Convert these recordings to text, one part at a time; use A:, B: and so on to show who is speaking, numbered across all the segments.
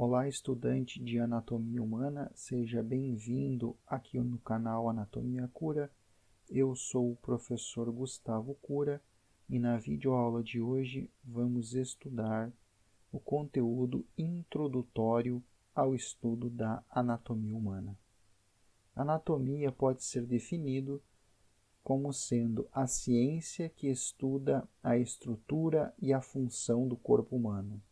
A: Olá, estudante de Anatomia Humana, seja bem-vindo aqui no canal Anatomia Cura. Eu sou o professor Gustavo Cura e na videoaula de hoje vamos estudar o conteúdo introdutório ao estudo da anatomia humana. Anatomia pode ser definido como sendo a ciência que estuda a estrutura e a função do corpo humano.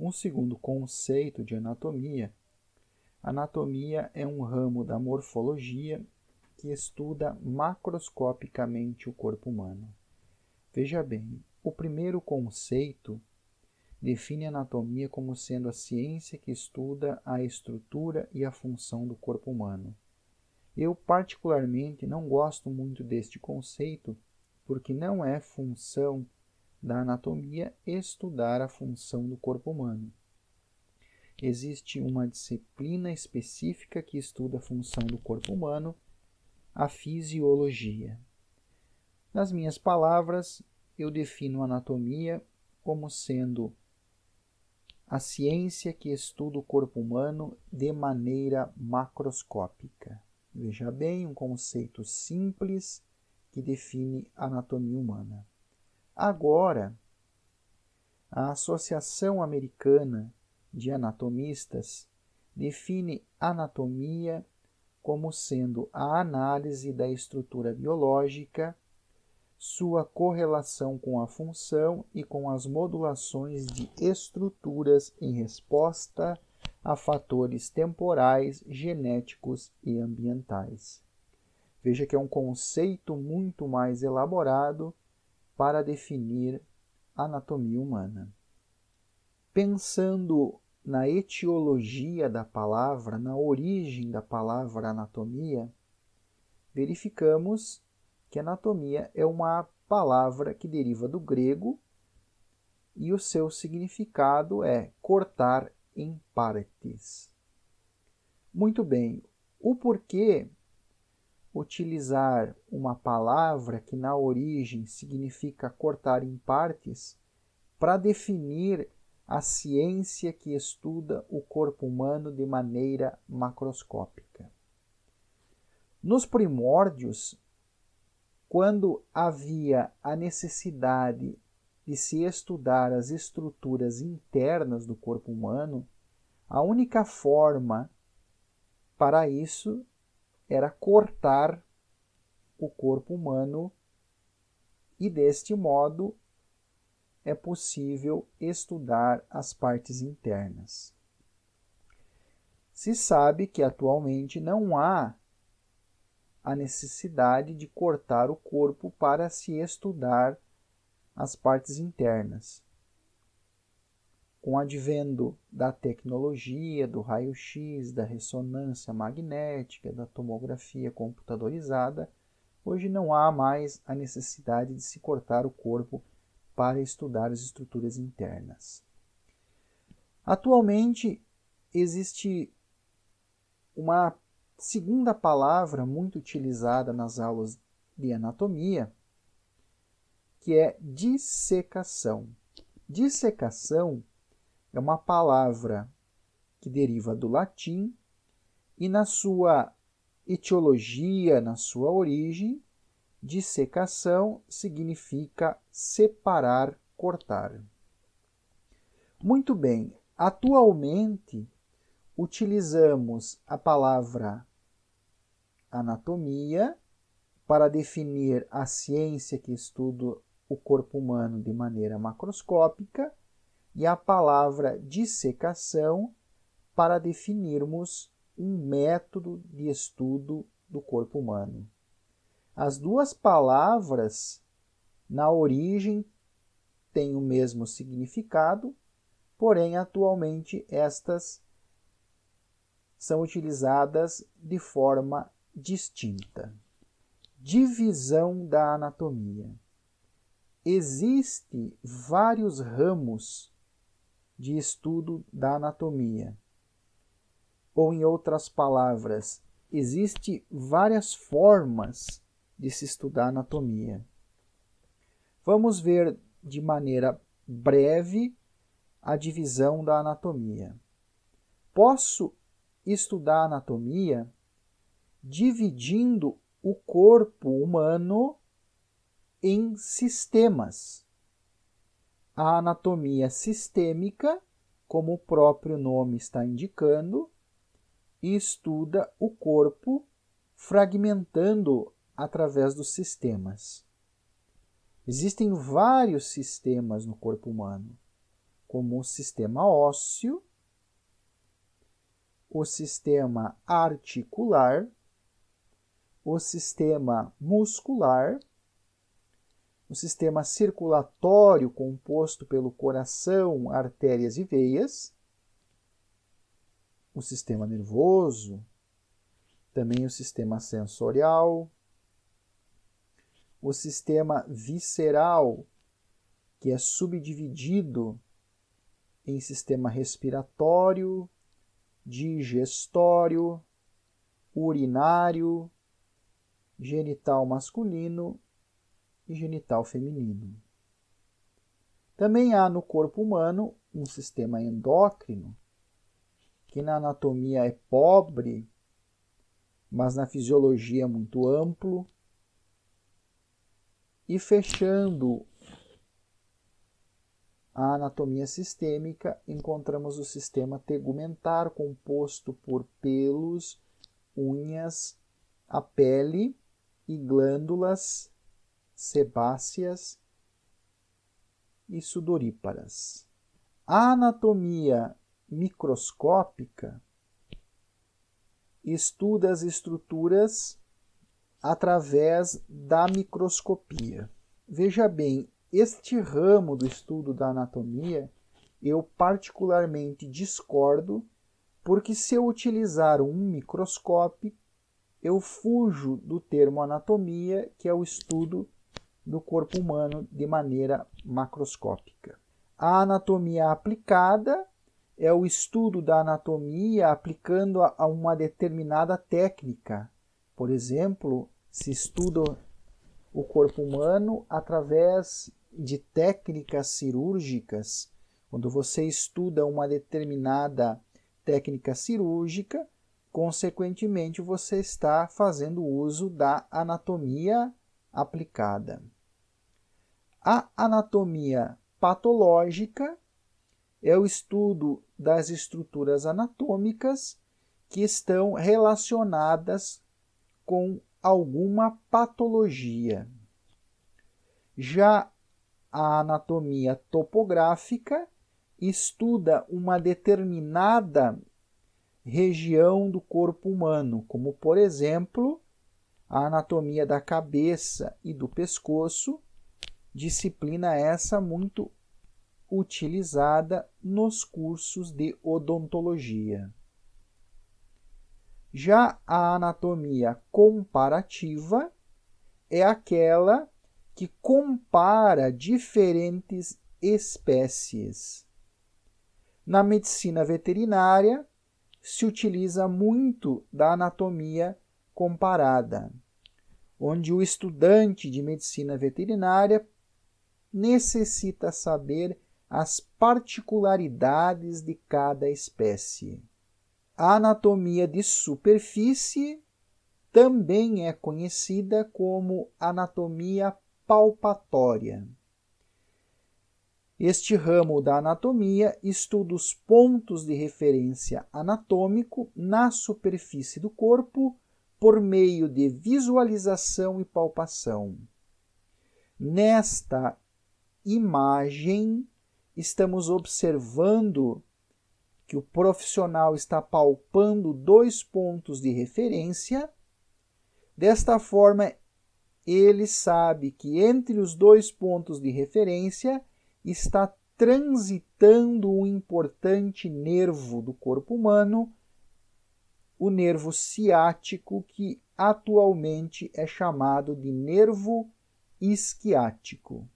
A: Um segundo conceito de anatomia é um ramo da morfologia que estuda macroscopicamente o corpo humano. Veja bem, o primeiro conceito define a anatomia como sendo a ciência que estuda a estrutura e a função do corpo humano. Eu, particularmente, não gosto muito deste conceito, porque não é função da anatomia estudar a função do corpo humano. Existe uma disciplina específica que estuda a função do corpo humano, a fisiologia. Nas minhas palavras, eu defino a anatomia como sendo a ciência que estuda o corpo humano de maneira macroscópica. Veja bem, um conceito simples que define a anatomia humana. Agora, a Associação Americana de Anatomistas define anatomia como sendo a análise da estrutura biológica, sua correlação com a função e com as modulações de estruturas em resposta a fatores temporais, genéticos e ambientais. Veja que é um conceito muito mais elaborado para definir a anatomia humana. Pensando na etiologia da palavra, na origem da palavra anatomia, verificamos que anatomia é uma palavra que deriva do grego e o seu significado é cortar em partes. Muito bem, o porquê utilizar uma palavra que na origem significa cortar em partes para definir a ciência que estuda o corpo humano de maneira macroscópica? Nos primórdios, quando havia a necessidade de se estudar as estruturas internas do corpo humano, a única forma para isso era cortar o corpo humano e, deste modo, é possível estudar as partes internas. Se sabe que atualmente não há a necessidade de cortar o corpo para se estudar as partes internas. Com o advento da tecnologia, do raio-x, da ressonância magnética, da tomografia computadorizada, hoje não há mais a necessidade de se cortar o corpo para estudar as estruturas internas. Atualmente, existe uma segunda palavra muito utilizada nas aulas de anatomia, que é dissecação. Dissecação é uma palavra que deriva do latim e na sua etiologia, na sua origem, dissecação significa separar, cortar. Muito bem, atualmente utilizamos a palavra anatomia para definir a ciência que estuda o corpo humano de maneira macroscópica e a palavra dissecação para definirmos um método de estudo do corpo humano. As duas palavras, na origem, têm o mesmo significado, porém, atualmente, estas são utilizadas de forma distinta. Divisão da anatomia. Existem vários ramos de estudo da anatomia. Ou, em outras palavras, existem várias formas de se estudar anatomia. Vamos ver de maneira breve a divisão da anatomia. Posso estudar a anatomia dividindo o corpo humano em sistemas. A anatomia sistêmica, como o próprio nome está indicando, estuda o corpo fragmentando através dos sistemas. Existem vários sistemas no corpo humano, como o sistema ósseo, o sistema articular, o sistema muscular, o sistema circulatório composto pelo coração, artérias e veias, o sistema nervoso, também o sistema sensorial, o sistema visceral, que é subdividido em sistema respiratório, digestório, urinário, genital masculino e genital feminino. Também há no corpo humano um sistema endócrino, que na anatomia é pobre, mas na fisiologia é muito amplo. E fechando a anatomia sistêmica, encontramos o sistema tegumentar, composto por pelos, unhas, a pele e glândulas sebáceas e sudoríparas. A anatomia microscópica estuda as estruturas através da microscopia. Veja bem, este ramo do estudo da anatomia eu particularmente discordo, porque se eu utilizar um microscópio, eu fujo do termo anatomia, que é o estudo do corpo humano de maneira macroscópica. A anatomia aplicada é o estudo da anatomia aplicando a uma determinada técnica. Por exemplo, se estuda o corpo humano através de técnicas cirúrgicas. Quando você estuda uma determinada técnica cirúrgica, consequentemente você está fazendo uso da anatomia aplicada. A anatomia patológica é o estudo das estruturas anatômicas que estão relacionadas com alguma patologia. Já a anatomia topográfica estuda uma determinada região do corpo humano, como, por exemplo, a anatomia da cabeça e do pescoço, disciplina essa muito utilizada nos cursos de odontologia. Já a anatomia comparativa é aquela que compara diferentes espécies. Na medicina veterinária, se utiliza muito da anatomia comparada, onde o estudante de medicina veterinária necessita saber as particularidades de cada espécie. A anatomia de superfície também é conhecida como anatomia palpatória. Este ramo da anatomia estuda os pontos de referência anatômico na superfície do corpo por meio de visualização e palpação. Nesta imagem, estamos observando que o profissional está palpando dois pontos de referência. Desta forma, ele sabe que entre os dois pontos de referência está transitando um importante nervo do corpo humano, o nervo ciático, que atualmente é chamado de nervo isquiático.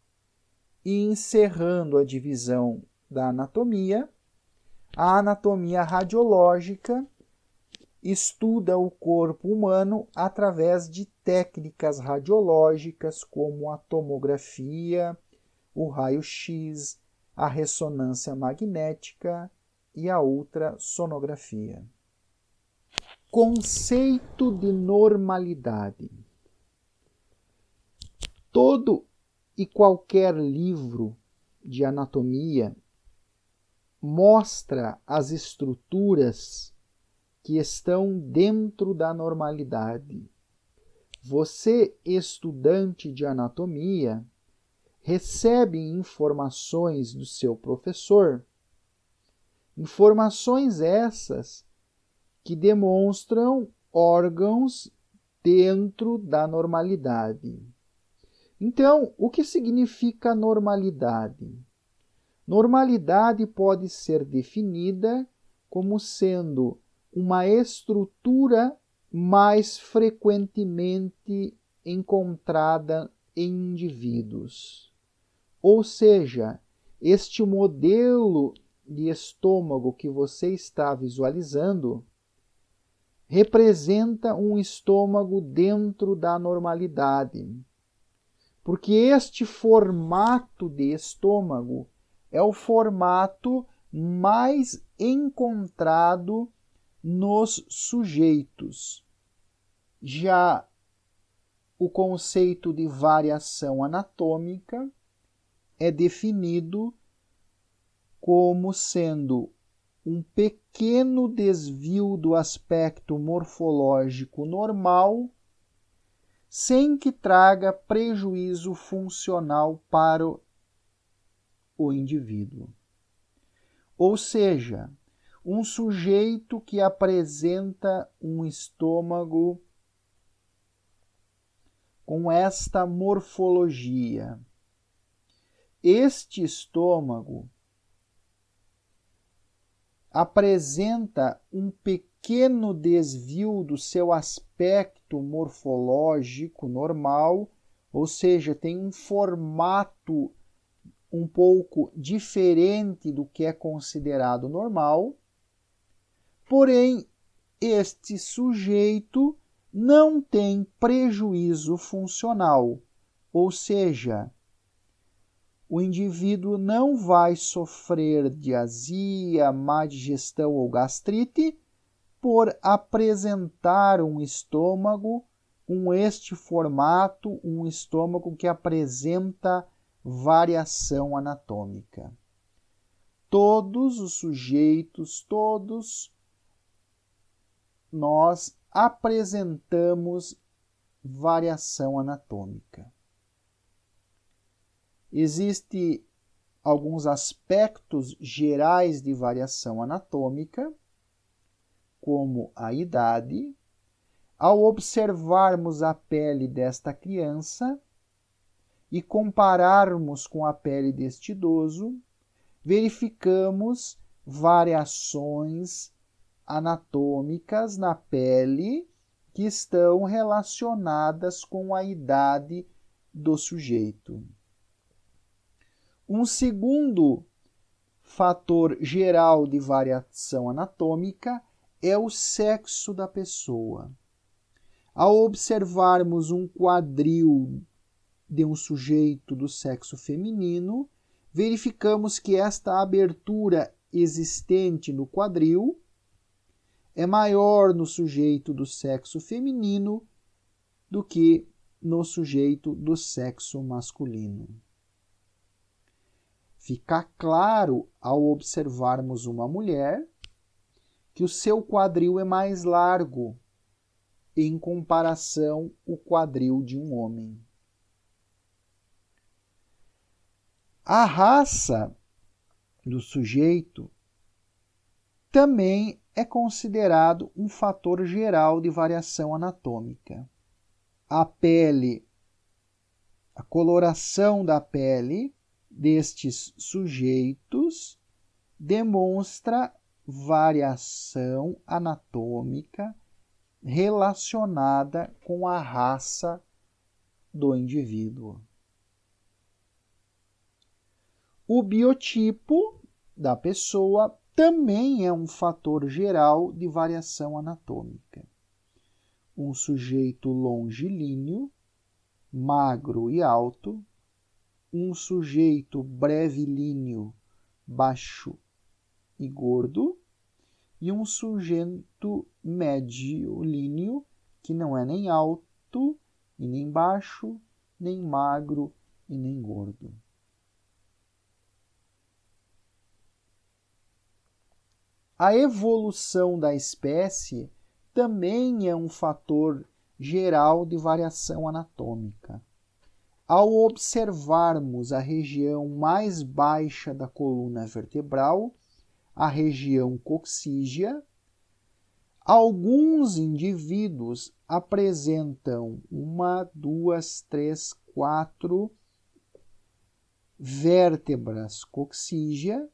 A: E encerrando a divisão da anatomia, a anatomia radiológica estuda o corpo humano através de técnicas radiológicas como a tomografia, o raio-x, a ressonância magnética e a ultrassonografia. Conceito de normalidade. Todo e qualquer livro de anatomia mostra as estruturas que estão dentro da normalidade. Você, estudante de anatomia, recebe informações do seu professor, informações essas que demonstram órgãos dentro da normalidade. Então, o que significa normalidade? Normalidade pode ser definida como sendo uma estrutura mais frequentemente encontrada em indivíduos. Ou seja, este modelo de estômago que você está visualizando representa um estômago dentro da normalidade. Porque este formato de estômago é o formato mais encontrado nos sujeitos. Já o conceito de variação anatômica é definido como sendo um pequeno desvio do aspecto morfológico normal, sem que traga prejuízo funcional para o indivíduo. Ou seja, um sujeito que apresenta um estômago com esta morfologia. Este estômago apresenta um pequeno desvio do seu aspecto morfológico normal, ou seja, tem um formato um pouco diferente do que é considerado normal, porém, este sujeito não tem prejuízo funcional, ou seja, o indivíduo não vai sofrer de azia, má digestão ou gastrite por apresentar um estômago com este formato, um estômago que apresenta variação anatômica. Todos os sujeitos, todos nós apresentamos variação anatômica. Existem alguns aspectos gerais de variação anatômica, como a idade. Ao observarmos a pele desta criança e compararmos com a pele deste idoso, verificamos variações anatômicas na pele que estão relacionadas com a idade do sujeito. Um segundo fator geral de variação anatômica é o sexo da pessoa. Ao observarmos um quadril de um sujeito do sexo feminino, verificamos que esta abertura existente no quadril é maior no sujeito do sexo feminino do que no sujeito do sexo masculino. Fica claro ao observarmos uma mulher que o seu quadril é mais largo em comparação ao quadril de um homem. A raça do sujeito também é considerado um fator geral de variação anatômica. A pele, a coloração da pele destes sujeitos demonstra variação anatômica relacionada com a raça do indivíduo. O biotipo da pessoa também é um fator geral de variação anatômica. Um sujeito longilíneo, magro e alto, um sujeito brevilíneo baixo e gordo, e um sujeito médio-líneo, que não é nem alto e nem baixo, nem magro e nem gordo. A evolução da espécie também é um fator geral de variação anatômica. Ao observarmos a região mais baixa da coluna vertebral, a região coxígea, alguns indivíduos apresentam 1, 2, 3, 4 vértebras coxígea.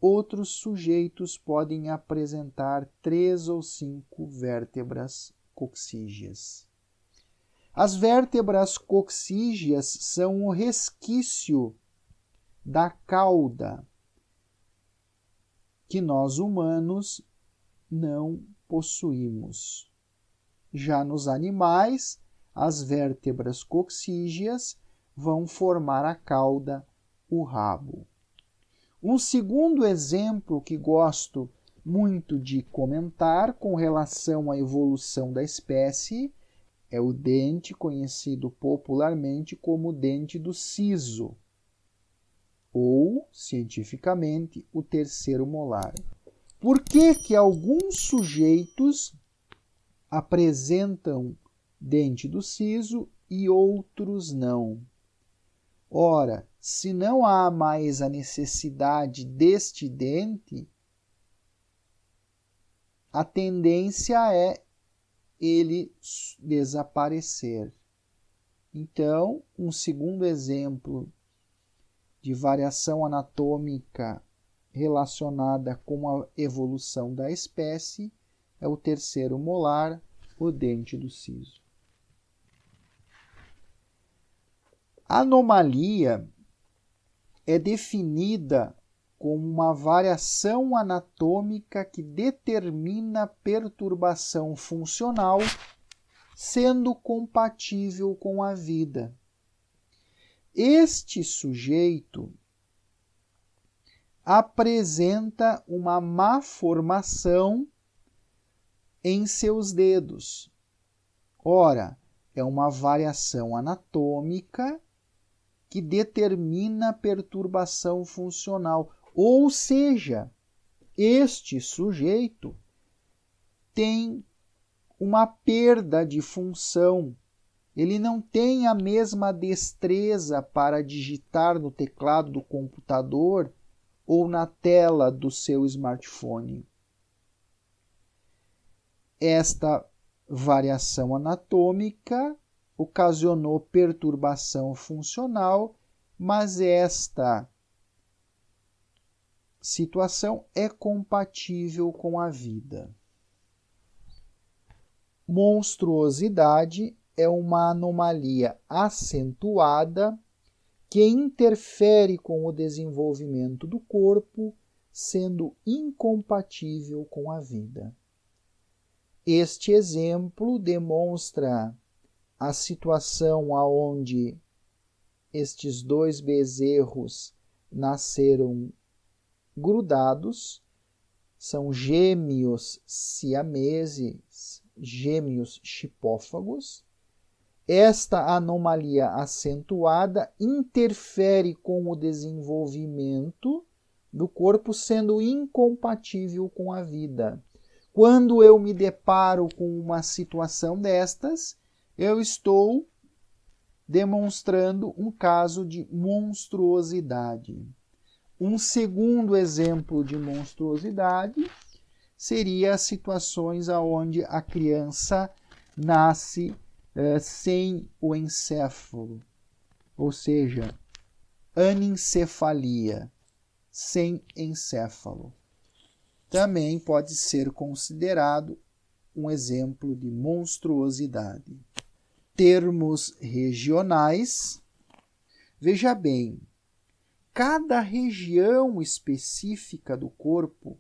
A: Outros sujeitos podem apresentar 3 ou 5 vértebras coxígeas. As vértebras coxígeas são o resquício da cauda que nós humanos não possuímos. Já nos animais, as vértebras coxígeas vão formar a cauda, o rabo. Um segundo exemplo que gosto muito de comentar com relação à evolução da espécie é o dente conhecido popularmente como dente do siso, ou, cientificamente, o terceiro molar. Por que que alguns sujeitos apresentam dente do siso e outros não? Ora, se não há mais a necessidade deste dente, a tendência é ele desaparecer. Então, um segundo exemplo de variação anatômica relacionada com a evolução da espécie é o terceiro molar, o dente do siso. A anomalia é definida como uma variação anatômica que determina perturbação funcional, sendo compatível com a vida. Este sujeito apresenta uma má formação em seus dedos. Ora, é uma variação anatômica que determina perturbação funcional. Ou seja, este sujeito tem uma perda de função. Ele não tem a mesma destreza para digitar no teclado do computador ou na tela do seu smartphone. Esta variação anatômica ocasionou perturbação funcional, mas esta situação é compatível com a vida. Monstruosidade é uma anomalia acentuada que interfere com o desenvolvimento do corpo, sendo incompatível com a vida. Este exemplo demonstra a situação onde estes dois bezerros nasceram grudados, são gêmeos siameses, gêmeos chipófagos. Esta anomalia acentuada interfere com o desenvolvimento do corpo, sendo incompatível com a vida. Quando eu me deparo com uma situação destas, eu estou demonstrando um caso de monstruosidade. Um segundo exemplo de monstruosidade seria as situações onde a criança nasce sem o encéfalo, ou seja, anencefalia, sem encéfalo. Também pode ser considerado um exemplo de monstruosidade. Termos regionais. Veja bem, cada região específica do corpo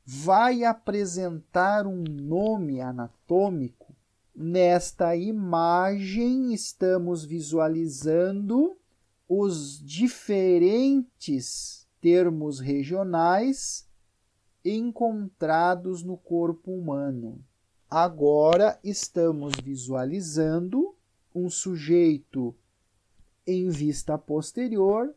A: vai apresentar um nome anatômico. Nesta imagem, estamos visualizando os diferentes termos regionais encontrados no corpo humano. Agora estamos visualizando um sujeito em vista posterior,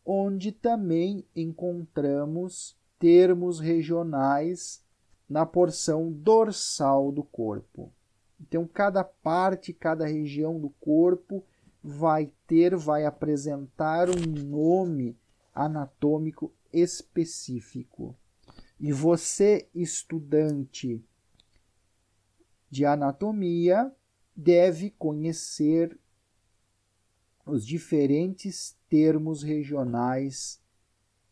A: onde também encontramos termos regionais na porção dorsal do corpo. Então, cada parte, cada região do corpo vai apresentar um nome anatômico específico. E você, estudante de anatomia, deve conhecer os diferentes termos regionais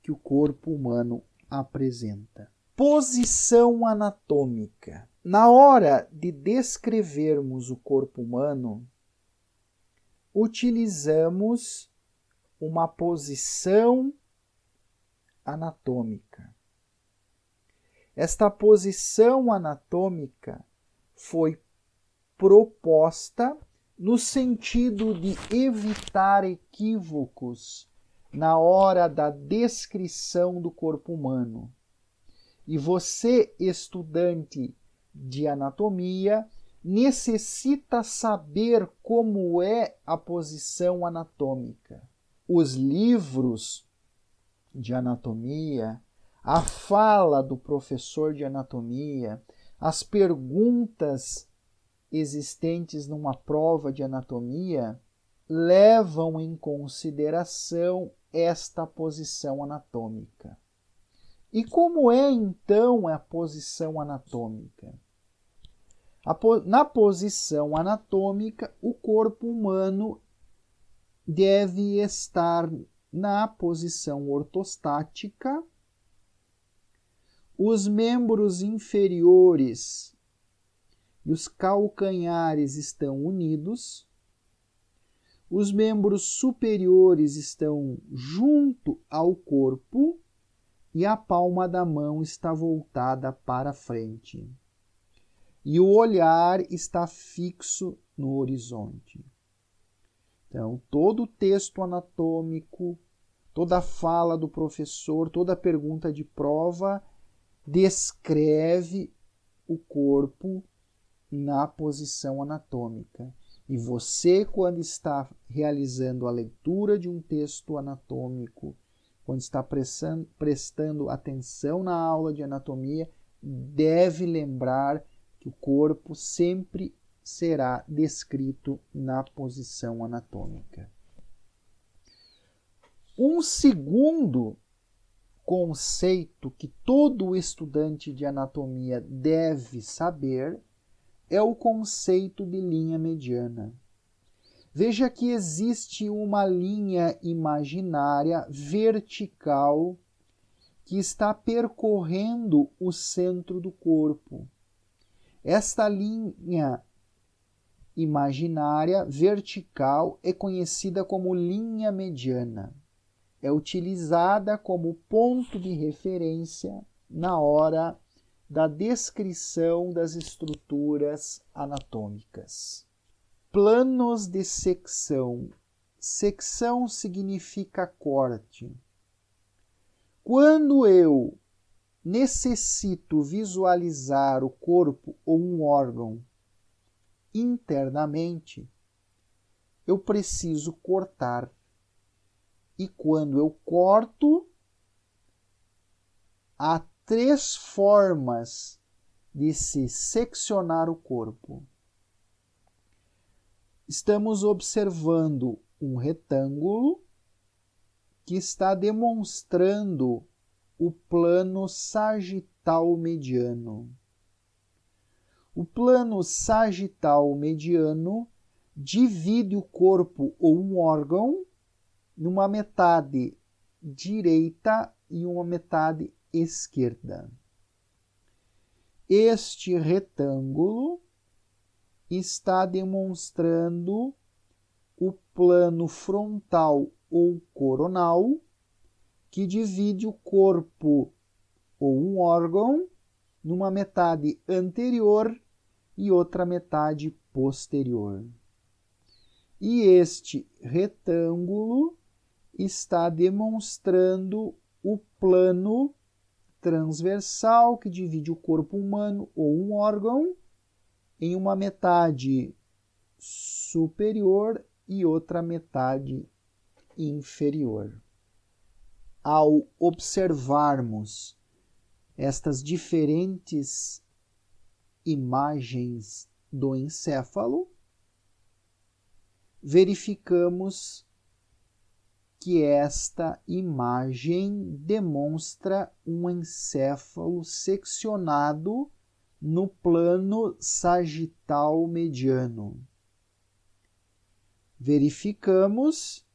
A: que o corpo humano apresenta. Posição anatômica. Na hora de descrevermos o corpo humano, utilizamos uma posição anatômica. Esta posição anatômica foi proposta no sentido de evitar equívocos na hora da descrição do corpo humano. E você, estudante de anatomia, necessita saber como é a posição anatômica. Os livros de anatomia, a fala do professor de anatomia, as perguntas existentes numa prova de anatomia levam em consideração esta posição anatômica. E como é então a posição anatômica? Na posição anatômica, o corpo humano deve estar na posição ortostática, os membros inferiores e os calcanhares estão unidos, os membros superiores estão junto ao corpo e a palma da mão está voltada para frente. E o olhar está fixo no horizonte. Então, todo o texto anatômico, toda a fala do professor, toda a pergunta de prova descreve o corpo na posição anatômica. E você, quando está realizando a leitura de um texto anatômico, quando está prestando atenção na aula de anatomia, deve lembrar que o corpo sempre será descrito na posição anatômica. Um segundo conceito que todo estudante de anatomia deve saber é o conceito de linha mediana. Veja que existe uma linha imaginária vertical que está percorrendo o centro do corpo. Esta linha imaginária vertical é conhecida como linha mediana. É utilizada como ponto de referência na hora da descrição das estruturas anatômicas. Planos de secção. Secção significa corte. Quando eu necessito visualizar o corpo ou um órgão internamente, eu preciso cortar. E quando eu corto, há 3 formas de se seccionar o corpo. Estamos observando um retângulo que está demonstrando o plano sagital mediano. O plano sagital mediano divide o corpo ou um órgão numa metade direita e uma metade esquerda. Este retângulo está demonstrando o plano frontal ou coronal, que divide o corpo ou um órgão numa metade anterior e outra metade posterior. E este retângulo está demonstrando o plano transversal que divide o corpo humano ou um órgão em uma metade superior e outra metade inferior. Ao observarmos estas diferentes imagens do encéfalo, verificamos que esta imagem demonstra um encéfalo seccionado no plano sagital mediano. Verificamos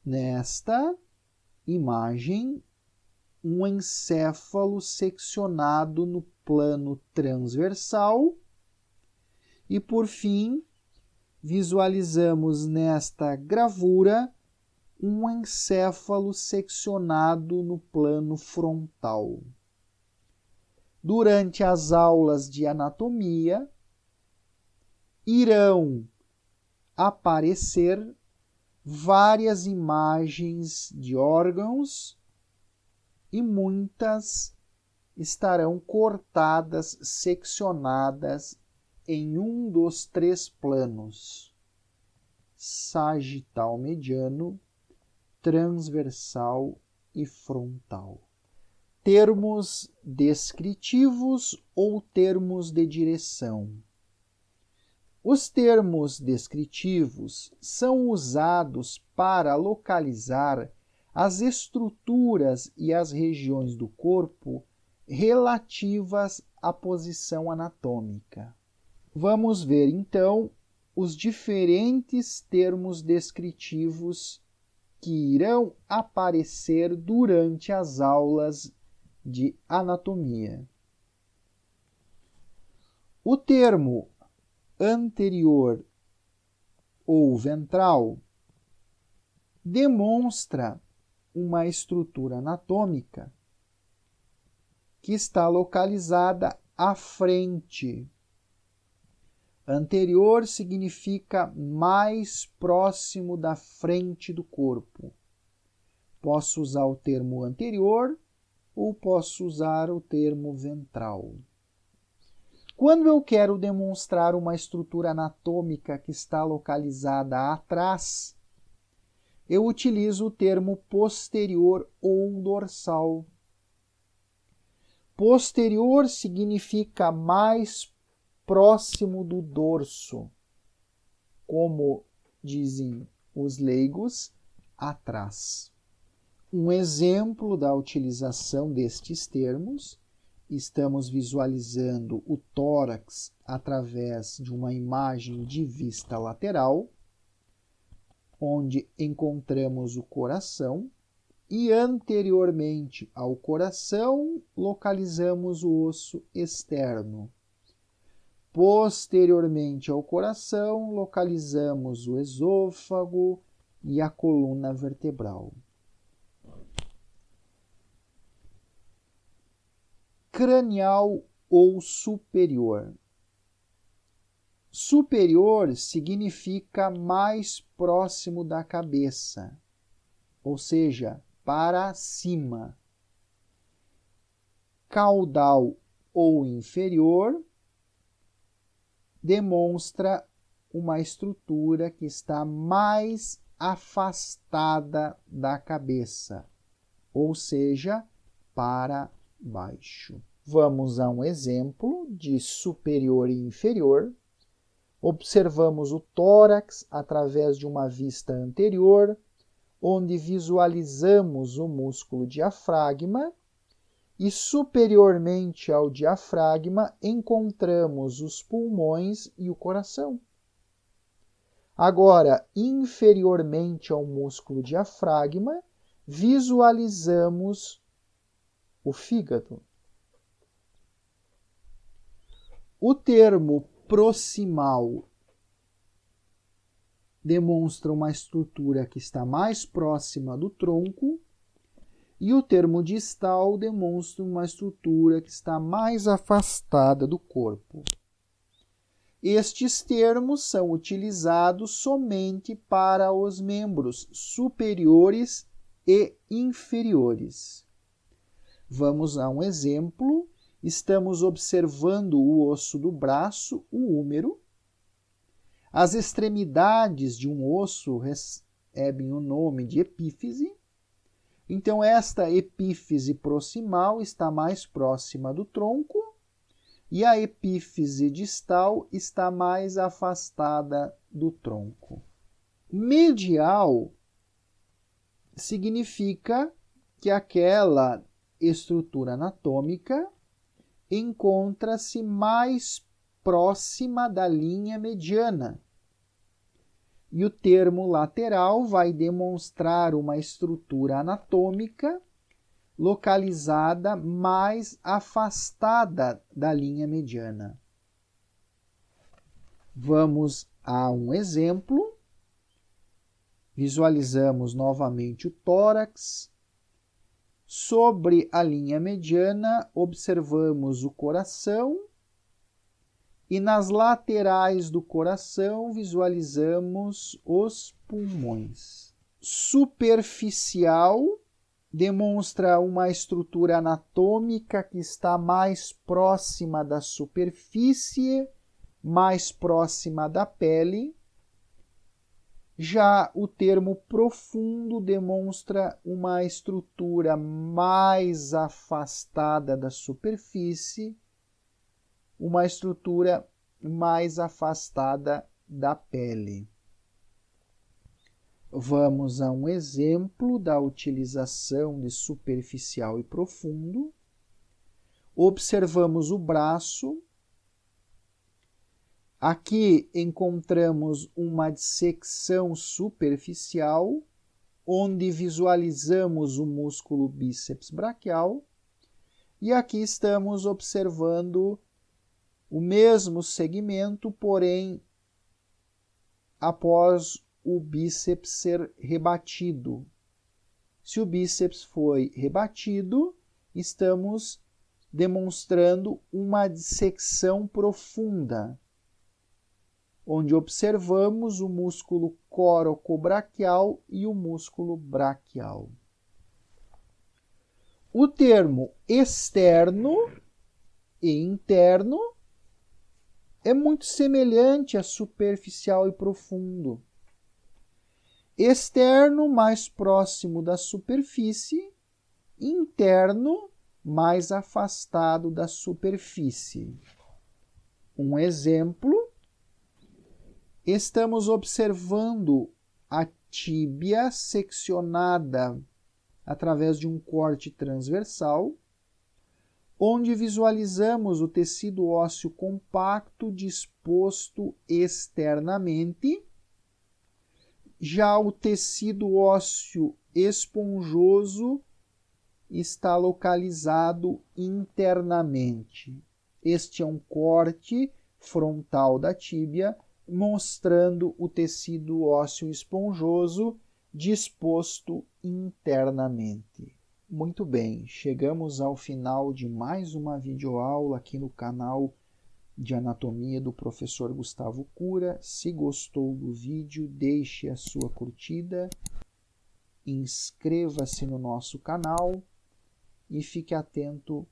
A: nesta imagem um encéfalo seccionado no plano transversal e, por fim, visualizamos nesta gravura um encéfalo seccionado no plano frontal. Durante as aulas de anatomia, irão aparecer várias imagens de órgãos e muitas estarão cortadas, seccionadas em um dos três planos: sagital mediano, transversal e frontal. Termos descritivos ou termos de direção. Os termos descritivos são usados para localizar as estruturas e as regiões do corpo relativas à posição anatômica. Vamos ver, então, os diferentes termos descritivos que irão aparecer durante as aulas de anatomia. O termo anterior ou ventral demonstra uma estrutura anatômica que está localizada à frente. Anterior significa mais próximo da frente do corpo. Posso usar o termo anterior ou posso usar o termo ventral. Quando eu quero demonstrar uma estrutura anatômica que está localizada atrás, eu utilizo o termo posterior ou dorsal. Posterior significa mais próximo do dorso, como dizem os leigos, atrás. Um exemplo da utilização destes termos: estamos visualizando o tórax através de uma imagem de vista lateral, onde encontramos o coração, e anteriormente ao coração localizamos o osso externo. Posteriormente ao coração localizamos o esôfago e a coluna vertebral. Cranial ou superior. Superior significa mais próximo da cabeça, ou seja, para cima. Caudal ou inferior demonstra uma estrutura que está mais afastada da cabeça, ou seja, para baixo. Vamos a um exemplo de superior e inferior. Observamos o tórax através de uma vista anterior, onde visualizamos o músculo diafragma, e superiormente ao diafragma encontramos os pulmões e o coração. Agora, inferiormente ao músculo diafragma, visualizamos o fígado. O termo proximal demonstra uma estrutura que está mais próxima do tronco, e o termo distal demonstra uma estrutura que está mais afastada do corpo. Estes termos são utilizados somente para os membros superiores e inferiores. Vamos a um exemplo. Estamos observando o osso do braço, o húmero. As extremidades de um osso recebem o nome de epífise. Então, esta epífise proximal está mais próxima do tronco e a epífise distal está mais afastada do tronco. Medial significa que aquela estrutura anatômica encontra-se mais próxima da linha mediana. E o termo lateral vai demonstrar uma estrutura anatômica localizada mais afastada da linha mediana. Vamos a um exemplo. Visualizamos novamente o tórax. Sobre a linha mediana, observamos o coração. E nas laterais do coração, visualizamos os pulmões. Superficial demonstra uma estrutura anatômica que está mais próxima da superfície, mais próxima da pele. Já o termo profundo demonstra uma estrutura mais afastada da superfície, uma estrutura mais afastada da pele. Vamos a um exemplo da utilização de superficial e profundo. Observamos o braço. Aqui encontramos uma dissecção superficial, onde visualizamos o músculo bíceps braquial. E aqui estamos observando o mesmo segmento, porém, após o bíceps ser rebatido. Se o bíceps foi rebatido, estamos demonstrando uma dissecção profunda, onde observamos o músculo coracobraquial e o músculo braquial. O termo externo e interno é muito semelhante a superficial e profundo. Externo, mais próximo da superfície, interno, mais afastado da superfície. Um exemplo, estamos observando a tíbia seccionada através de um corte transversal, onde visualizamos o tecido ósseo compacto disposto externamente. Já o tecido ósseo esponjoso está localizado internamente. Este é um corte frontal da tíbia, mostrando o tecido ósseo esponjoso disposto internamente. Muito bem, chegamos ao final de mais uma videoaula aqui no canal de Anatomia do professor Gustavo Cura. Se gostou do vídeo, deixe a sua curtida, inscreva-se no nosso canal e fique atento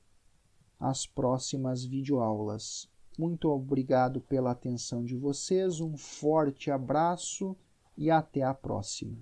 A: às próximas videoaulas. Muito obrigado pela atenção de vocês, um forte abraço e até a próxima.